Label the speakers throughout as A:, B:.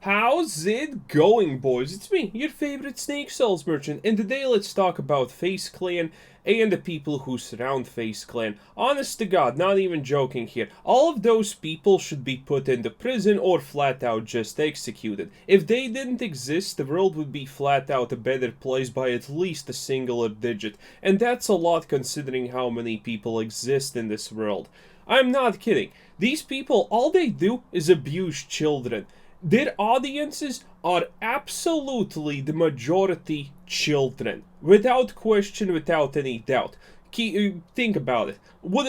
A: How's it going, boys? It's me, your favorite snake sales merchant, and today let's talk about FaZe Clan and the people who surround FaZe Clan. Honest to God, not even joking here, all of those people should be put into prison or flat out just executed. If they didn't exist, the world would be flat out a better place by at least a singular digit, and that's a lot considering how many people exist in this world. I'm not kidding. These people, all they do is abuse children. Their audiences are absolutely the majority children. Without question, without any doubt. Think about it. Would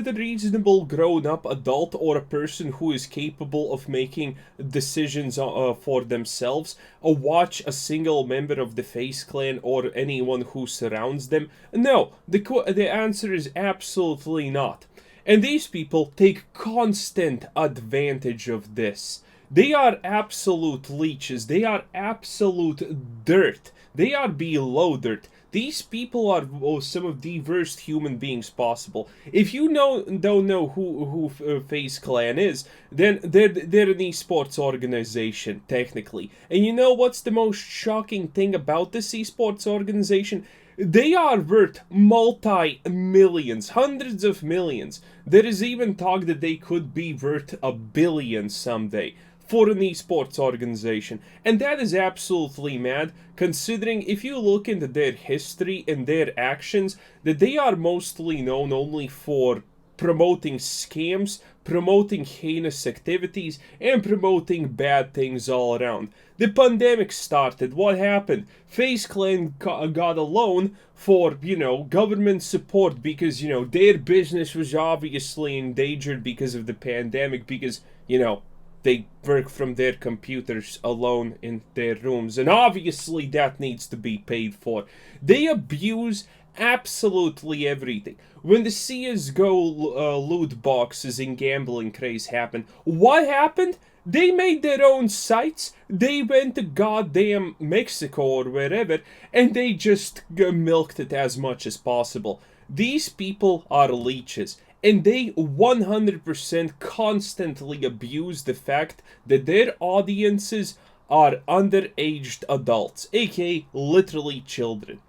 A: a reasonable grown-up adult or a person who is capable of making decisions for themselves watch a single member of the FaZe Clan or anyone who surrounds them? No, the answer is absolutely not. And these people take constant advantage of this. They are absolute leeches. They are absolute dirt. They are below dirt. These people are some of the worst human beings possible. If you don't know who FaZe Clan is, then they're an esports organization, technically. And you know what's the most shocking thing about this esports organization? They are worth multi-millions, hundreds of millions. There is even talk that they could be worth $1 billion someday for an esports organization. And that is absolutely mad, considering if you look into their history and their actions, that they are mostly known only for promoting scams, promoting heinous activities, and promoting bad things all around. The pandemic started. What happened? FaZe Clan got a loan for, government support because, their business was obviously endangered because of the pandemic, because, they work from their computers alone in their rooms, and obviously that needs to be paid for. They abuse absolutely everything. When the CSGO loot boxes and gambling craze happened, what happened? They made their own sites, they went to goddamn Mexico or wherever, and they just milked it as much as possible. These people are leeches. And they 100% constantly abuse the fact that their audiences are underaged adults, aka literally children.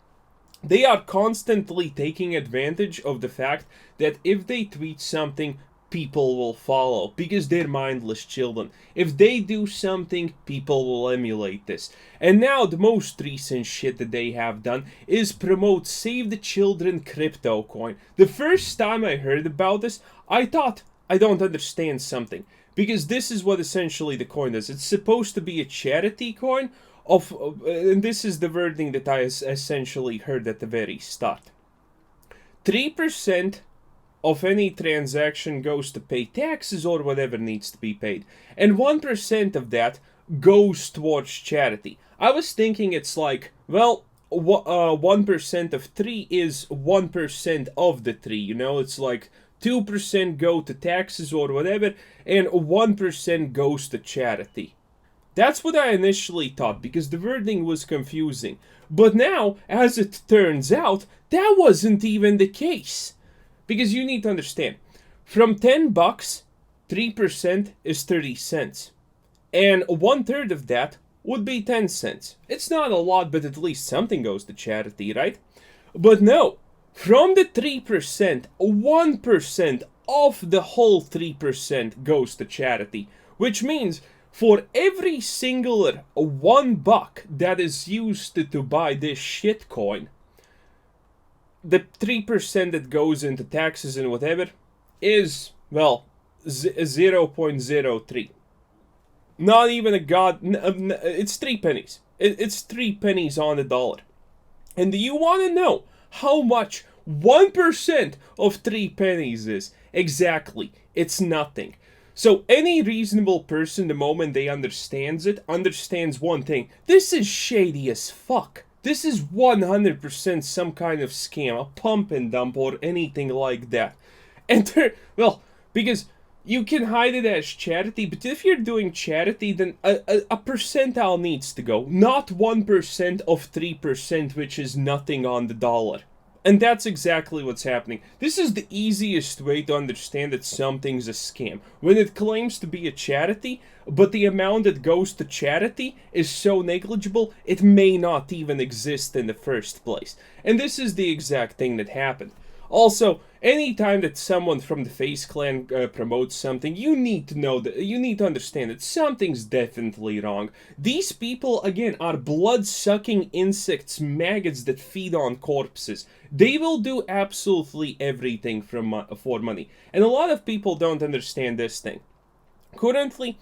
A: They are constantly taking advantage of the fact that if they tweet something, people will follow because they're mindless children. If they do something, people will emulate this. And now the most recent shit that they have done is promote Save the Children crypto coin. The first time I heard about this, I thought I don't understand something, because this is what essentially the coin does. It's supposed to be a charity coin and this is the wording that I essentially heard at the very start. 3% of any transaction goes to pay taxes or whatever needs to be paid, and 1% of that goes towards charity. I was thinking it's like, well, 1% of 3 is 1% of the 3, it's like 2% go to taxes or whatever, and 1% goes to charity. That's what I initially thought, because the wording was confusing. But now, as it turns out, that wasn't even the case. Because you need to understand, from $10, 3% is 30 cents. And 1/3 of that would be 10 cents. It's not a lot, but at least something goes to charity, right? But no, from the 3%, 1% of the whole 3% goes to charity. Which means, for every singular $1 that is used to buy this shitcoin, the 3% that goes into taxes and whatever is, well, 0.03. Not even it's 3 pennies. It's 3 pennies on the dollar. And do you want to know how much 1% of 3 pennies is? Exactly. It's nothing. So any reasonable person, the moment they understands one thing. This is shady as fuck. This is 100% some kind of scam, a pump and dump or anything like that. And well, because you can hide it as charity, but if you're doing charity, then a percentile needs to go. Not 1% of 3%, which is nothing on the dollar. And that's exactly what's happening. This is the easiest way to understand that something's a scam. When it claims to be a charity, but the amount that goes to charity is so negligible, it may not even exist in the first place. And this is the exact thing that happened. Also, anytime that someone from the FaZe clan promotes something, you need to know that you need to understand that something's definitely wrong. These people, again, are blood-sucking insects, maggots that feed on corpses. They will do absolutely everything for money, and a lot of people don't understand this thing. Currently,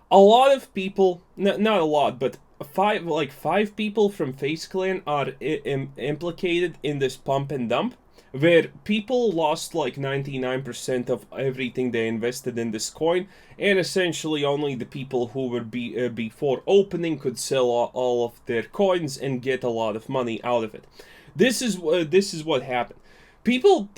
A: a lot of people, not a lot, but five people from FaZe clan are implicated in this pump and dump, where people lost like 99% of everything they invested in this coin, and essentially only the people who were before opening could sell all of their coins and get a lot of money out of it. This is what happened. People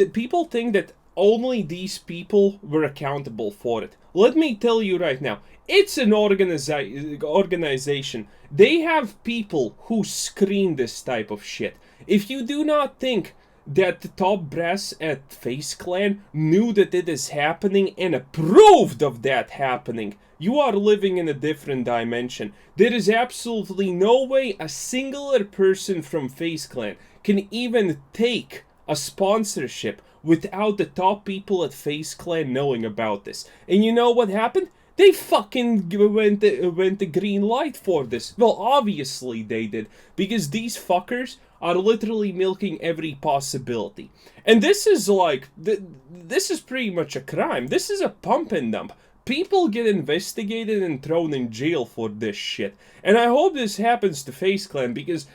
A: think that only these people were accountable for it. Let me tell you right now, it's an organization. They have people who screen this type of shit. If you do not think that the top brass at FaZe Clan knew that it is happening and approved of that happening, you are living in a different dimension. There is absolutely no way a singular person from FaZe Clan can even take a sponsorship without the top people at FaZe Clan knowing about this. And you know what happened? They fucking went the green light for this. Well, obviously they did, because these fuckers are literally milking every possibility. And this is like, this is pretty much a crime. This is a pump and dump. People get investigated and thrown in jail for this shit. And I hope this happens to FaZe Clan, because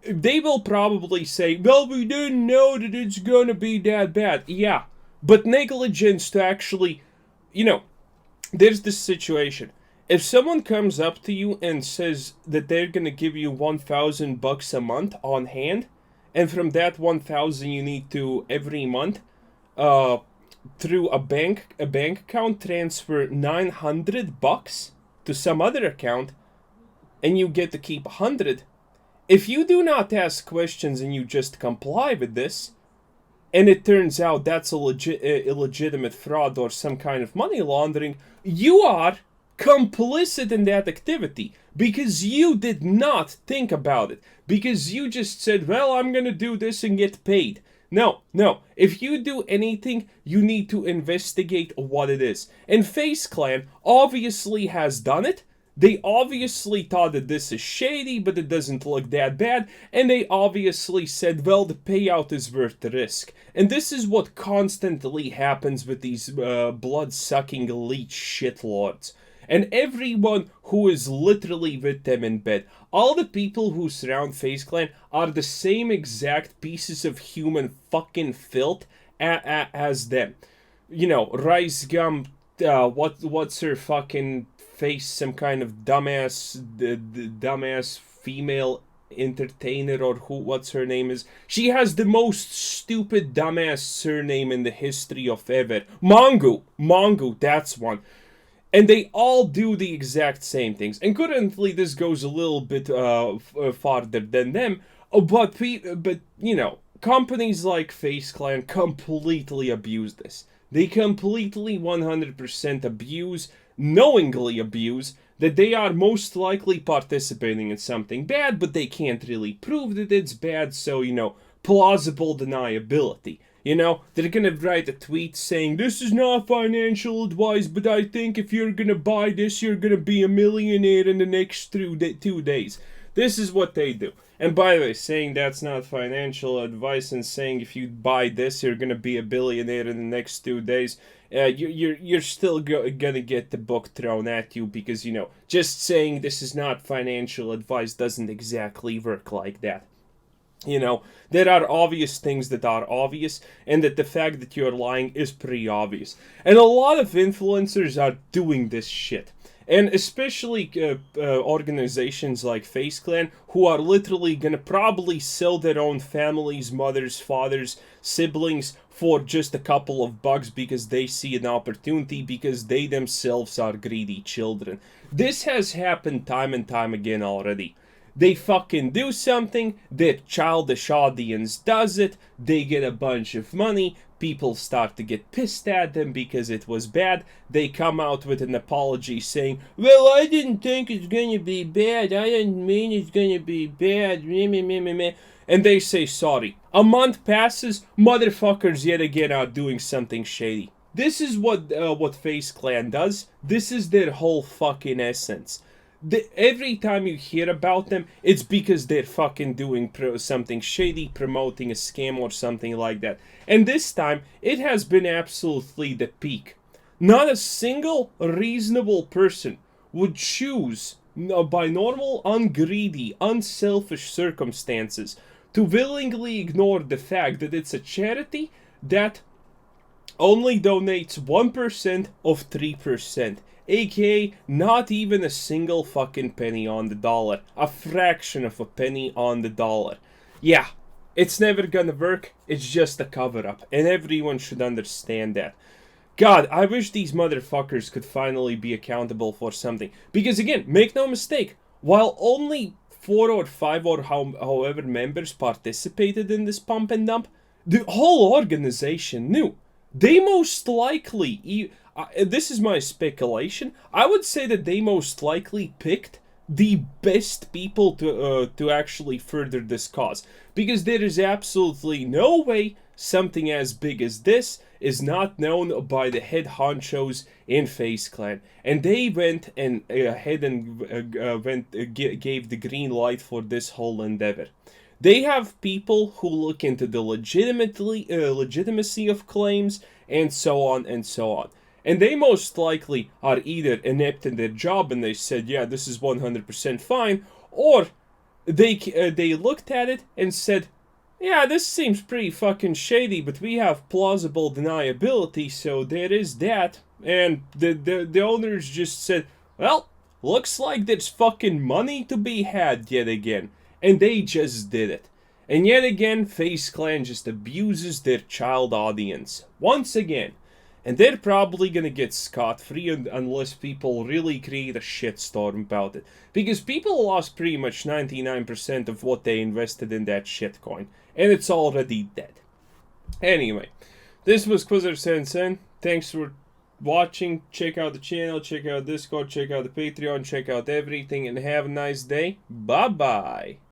A: they will probably say, well, we didn't know that it's gonna be that bad. Yeah, but negligence to actually, you know, there's this situation. If someone comes up to you and says that they're gonna give you $1,000 a month on hand, and from that 1,000 you need to every month, through a bank account transfer $900 to some other account, and you get to keep 100. If you do not ask questions and you just comply with this, and it turns out that's a illegitimate fraud or some kind of money laundering, you are complicit in that activity, because you did not think about it, because you just said, well, I'm gonna do this and get paid. No. If you do anything, you need to investigate what it is. And FaZe Clan obviously has done it. They obviously thought that this is shady, but it doesn't look that bad, and they obviously said, well, the payout is worth the risk. And this is what constantly happens with these blood-sucking elite shitlords. And everyone who is literally with them in bed, all the people who surround FaZe Clan are the same exact pieces of human fucking filth as them. You know, Rice Gum, what's her fucking face, some kind of dumbass female entertainer, or what's her name is. She has the most stupid dumbass surname in the history of ever. Mongo, that's one. And they all do the exact same things. And currently this goes a little bit farther than them, but you know, companies like FaZe Clan completely abuse this. They completely 100% knowingly abuse, that they are most likely participating in something bad, but they can't really prove that it's bad, so, you know, plausible deniability. You know, they're gonna write a tweet saying, this is not financial advice, but I think if you're gonna buy this, you're gonna be a millionaire in the next 2 days. This is what they do. And by the way, saying that's not financial advice and saying if you buy this, you're gonna be a billionaire in the next 2 days, you're still gonna get the book thrown at you, because, you know, just saying this is not financial advice doesn't exactly work like that. You know, there are obvious things that are obvious, and that the fact that you're lying is pretty obvious. And a lot of influencers are doing this shit. And especially organizations like FaZe Clan, who are literally gonna probably sell their own families, mothers, fathers, siblings for just a couple of bucks because they see an opportunity, because they themselves are greedy children. This has happened time and time again already. They fucking do something, their childish audience does it, they get a bunch of money, people start to get pissed at them because it was bad, they come out with an apology saying, well, I didn't think it's gonna be bad, I didn't mean it's gonna be bad, meh, meh, meh, meh, meh. And they say sorry. A month passes, motherfuckers yet again are doing something shady. This is what FaZe Clan does. This is their whole fucking essence. Every time you hear about them, it's because they're fucking doing something shady, promoting a scam or something like that. And this time, it has been absolutely the peak. Not a single reasonable person would choose, by normal, ungreedy, unselfish circumstances, to willingly ignore the fact that it's a charity that only donates 1% of 3%, aka not even a single fucking penny on the dollar, a fraction of a penny on the dollar. Yeah, it's never gonna work, it's just a cover-up, and everyone should understand that. God, I wish these motherfuckers could finally be accountable for something. Because again, make no mistake, while only 4 or 5 or however members participated in this pump and dump, the whole organization knew. They most likely, this is my speculation, I would say that they most likely picked the best people to actually further this cause. Because there is absolutely no way something as big as this is not known by the head honchos in FaZe Clan. And they went and ahead and gave the green light for this whole endeavor. They have people who look into the legitimacy of claims, and so on and so on. And they most likely are either inept in their job and they said, yeah, this is 100% fine, or they looked at it and said, yeah, this seems pretty fucking shady, but we have plausible deniability, so there is that. And the owners just said, well, looks like there's fucking money to be had yet again. And they just did it. And yet again, FaZe Clan just abuses their child audience. Once again. And they're probably gonna get scot-free unless people really create a shitstorm about it. Because people lost pretty much 99% of what they invested in that shitcoin. And it's already dead. Anyway, this was Quizzer Sen. Thanks for watching. Check out the channel, check out Discord, check out the Patreon, check out everything, and have a nice day. Bye-bye.